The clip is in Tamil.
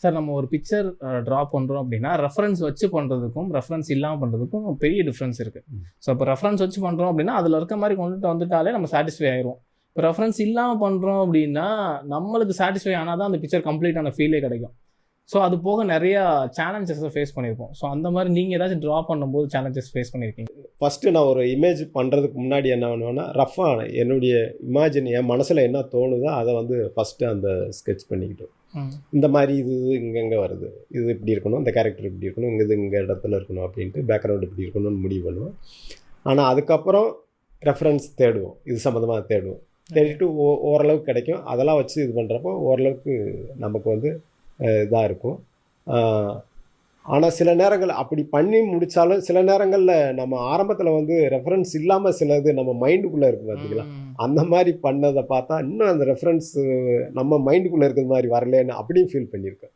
சார் நம்ம ஒரு பிக்சர் ட்ரா பண்ணுறோம் அப்படின்னா ரெஃபரன்ஸ் வச்சு பண்ணுறதுக்கும் ரெஃபரன்ஸ் இல்லாமல் பண்ணுறதுக்கும் பெரிய டிஃப்ரென்ஸ் இருக்குது. ஸோ இப்போ ரெஃபரன்ஸ் வச்சு பண்ணுறோம் அப்படின்னா அதில் இருக்க மாதிரி கொண்டுட்டு வந்துட்டாலே நம்ம சாட்டிஸ்ஃபை ஆயிரும். இப்போ ரெஃபரன்ஸ் இல்லாமல் பண்ணுறோம் அப்படின்னா நம்மளுக்கு சாட்டிஸ்ஃபை ஆனால் தான் அந்த பிக்சர் கம்ப்ளீட்டான ஃபீலே கிடைக்கும். ஸோ அது போக நிறையா சேலஞ்சஸை ஃபேஸ் பண்ணியிருப்போம். ஸோ அந்த மாதிரி நீங்கள் ஏதாச்சும் ட்ரா பண்ணும்போது சேலஞ்சஸ் ஃபேஸ் பண்ணியிருக்கீங்க? ஃபஸ்ட்டு நான் ஒரு இமேஜ் பண்ணுறதுக்கு முன்னாடி என்ன பண்ணுவேன்னா, ரஃப்பாக என்னுடைய இமேஜின் என் மனசில் என்ன தோணுதோ அதை வந்து ஃபஸ்ட்டு அந்த ஸ்கெட்ச் பண்ணிக்கிட்டோம். இந்த மாதிரி இது இங்கங்கே வருது, இது இப்படி இருக்கணும், இந்த கேரக்டர் இப்படி இருக்கணும், இங்கே இடத்துல இருக்கணும் அப்படின்ட்டு பேக்ரவுண்ட் இப்படி இருக்கணும்னு முடிவு பண்ணுவோம். ஆனால் அதுக்கப்புறம் ரெஃபரன்ஸ் தேடுவோம், இது சம்மந்தமாக தேடுவோம். தேடிட்டு ஓரளவுக்கு கிடைக்கும். அதெல்லாம் வச்சு இது பண்ணுறப்போ ஓரளவுக்கு நமக்கு வந்து இதாக இருக்கும். ஆனால் சில நேரங்கள் அப்படி பண்ணி முடித்தாலும் சில நேரங்களில் நம்ம ஆரம்பத்தில் வந்து ரெஃபரன்ஸ் இல்லாமல் சிலது நம்ம மைண்டுக்குள்ளே இருக்குது பார்த்தீங்களா, அந்த மாதிரி பண்ணதை பார்த்தா இன்னும் அந்த ரெஃபரன்ஸு நம்ம மைண்டுக்குள்ளே இருக்கிற மாதிரி வரலேன்னு அப்படியும் ஃபீல் பண்ணியிருக்கேன்.